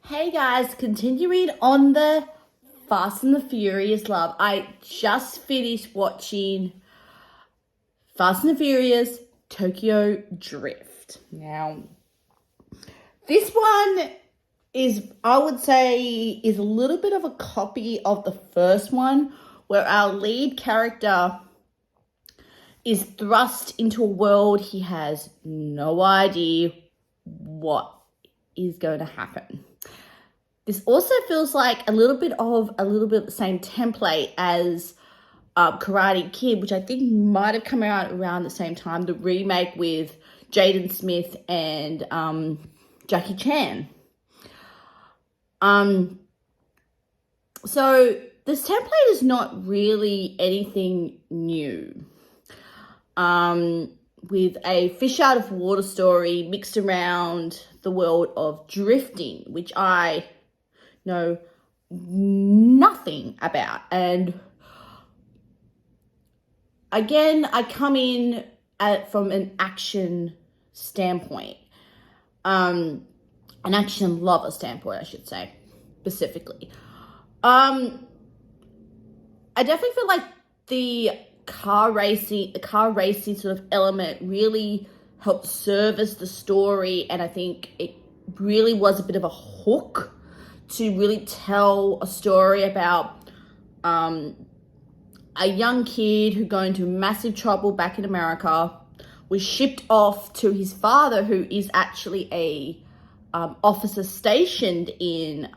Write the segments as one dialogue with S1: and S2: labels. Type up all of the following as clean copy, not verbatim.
S1: Hey guys, continuing on the Fast and the Furious love. I just finished watching Fast and the Furious Tokyo Drift. Now, this one I would say, is a little bit of a copy of the first one, where our lead character is thrust into a world he has no idea what is going to happen. This also feels like a little bit of the same template as Karate Kid, which I think might have come out around the same time, the remake with Jaden Smith and Jackie Chan. So this template is not really anything new. With a fish out of water story mixed around the world of drifting, which I know nothing about. And again, I come in from an action standpoint, an action lover standpoint, I should say, specifically. I definitely feel like the car racing sort of element really helped service the story, and I think it really was a bit of a hook to really tell a story about a young kid who got into massive trouble back in America, was shipped off to his father, who is actually a officer stationed in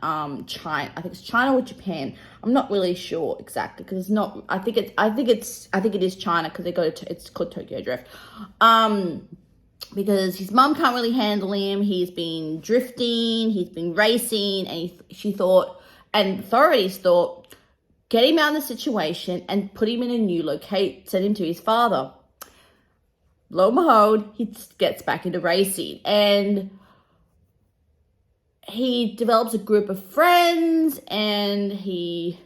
S1: China. I think it's China or Japan. I'm not really sure exactly, because it's not. I think it is China, because it's called Tokyo Drift. Because his mum can't really handle him. He's been drifting, he's been racing, and she thought, and authorities thought, get him out of the situation and put him in a new send him to his father. Lo and behold, he gets back into racing, and he develops a group of friends, and he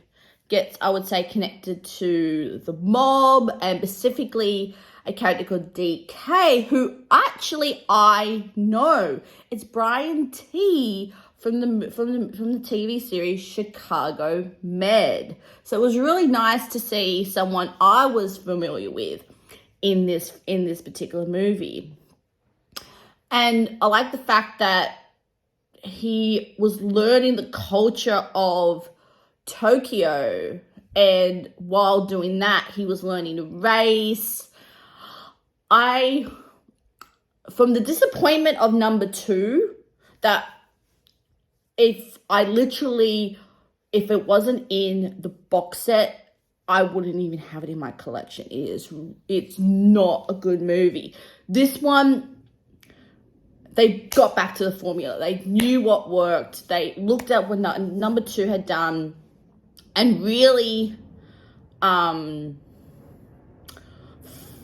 S1: gets, I would say, connected to the mob, and specifically a character called DK, who actually I know. It's Brian T from the TV series Chicago Med. So it was really nice to see someone I was familiar with in this particular movie. And I like the fact that he was learning the culture of Tokyo, and while doing that, he was learning to race. From the disappointment of number 2, that if it wasn't in the box set, I wouldn't even have it in my collection. It's not a good movie. This one, they got back to the formula. They knew what worked. They looked at what number 2 had done, and really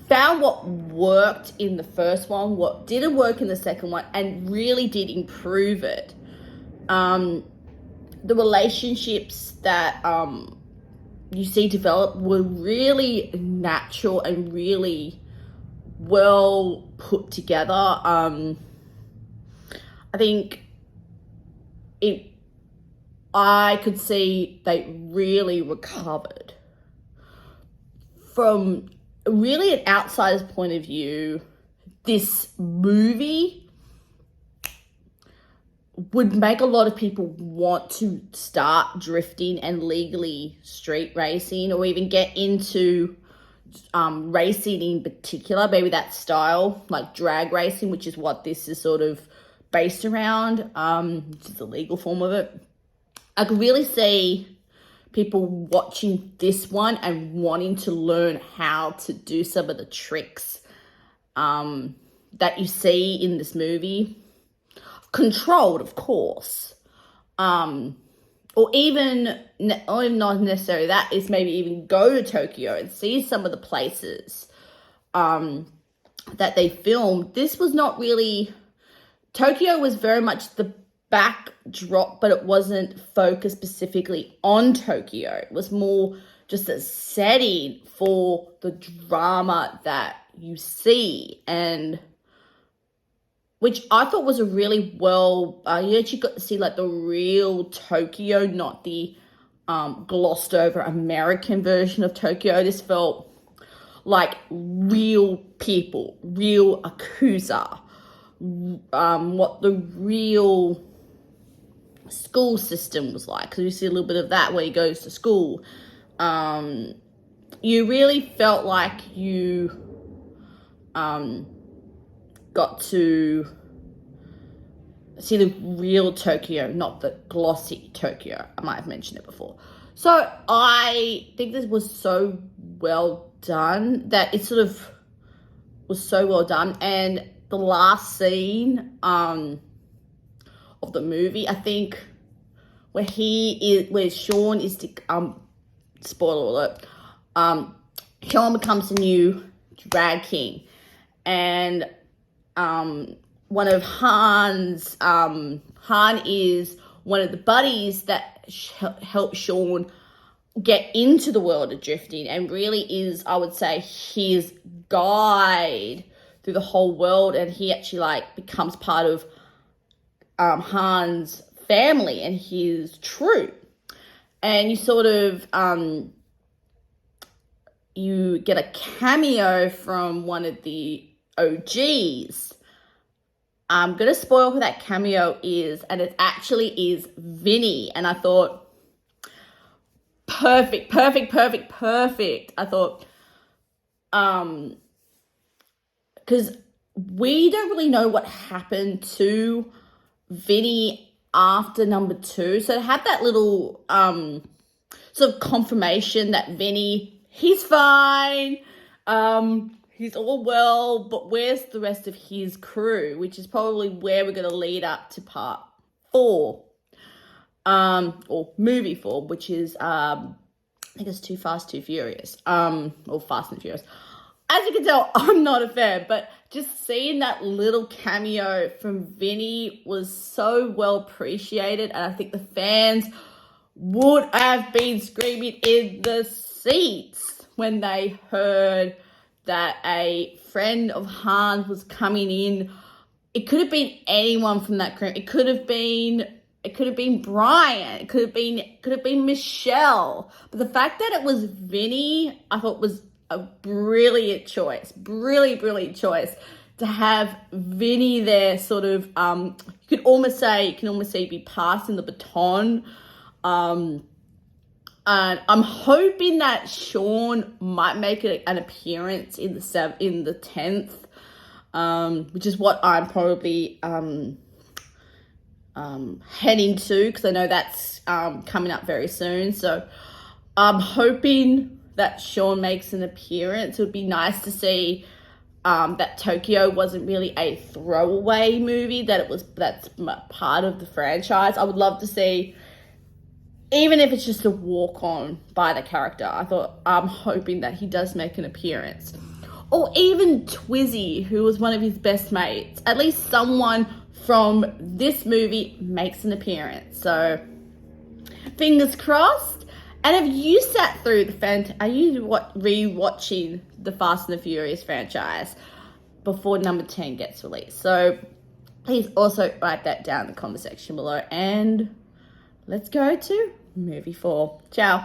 S1: found what worked in the first one, what didn't work in the second one, and really did improve it. The relationships that you see develop were really natural and really well put together. I think I could see they really recovered from really an outsider's point of view. This movie would make a lot of people want to start drifting and legally street racing, or even get into racing in particular, maybe that style, like drag racing, which is what this is sort of based around, which is the legal form of it. I could really see people watching this one and wanting to learn how to do some of the tricks that you see in this movie. Controlled, of course. Or even not necessarily that, is maybe even go to Tokyo and see some of the places that they filmed. This was not really... Tokyo was very much the backdrop, but it wasn't focused specifically on Tokyo. It was more just a setting for the drama that you see. And which I thought was a really well, you actually got to see like the real Tokyo, not the glossed over American version of Tokyo. This felt like real people, real Akusa, what the real school system was like, because you see a little bit of that where he goes to school. You really felt like you got to see the real Tokyo, not the glossy Tokyo. I might have mentioned it before. So I think this was so well done that it sort of was so well done. And the last scene of the movie, I think, where Sean is the spoiler alert, Sean becomes the new drag king, and one of Han's Han is one of the buddies that helped Sean get into the world of drifting, and really is, I would say, his guide through the whole world. And he actually like becomes part of Han's family and his troupe. And you sort of you get a cameo from one of the OGs. I'm gonna spoil who that cameo is, and it actually is Vinny. And I thought, perfect. I thought, because we don't really know what happened to Vinny after number 2. So to have that little sort of confirmation that Vinny, he's fine, he's all well, but where's the rest of his crew? Which is probably where we're going to lead up to part 4, or movie 4, which is, I think it's Too Fast, Too Furious, or Fast and Furious. As you can tell, I'm not a fan, but just seeing that little cameo from Vinny was so well appreciated, and I think the fans would have been screaming in the seats when they heard that a friend of Han's was coming in. It could have been anyone from that crew. It could have been Brian. It could have been Michelle. But the fact that it was Vinny, I thought was a brilliant choice. Brilliant choice to have Vinny there. Sort of, you can almost say be passing the baton. And I'm hoping that Sean might make an appearance in the 10th, which is what I'm probably heading to, because I know that's coming up very soon. So I'm hoping that Sean makes an appearance. It would be nice to see that Tokyo wasn't really a throwaway movie, that's part of the franchise. I would love to see, even if it's just a walk-on by the character. I'm hoping that he does make an appearance. Or even Twizzy, who was one of his best mates. At least someone from this movie makes an appearance. So, fingers crossed. And have you sat through are you re-watching the Fast and the Furious franchise before number 10 gets released? So, please also write that down in the comment section below. And let's go to movie 4. Ciao.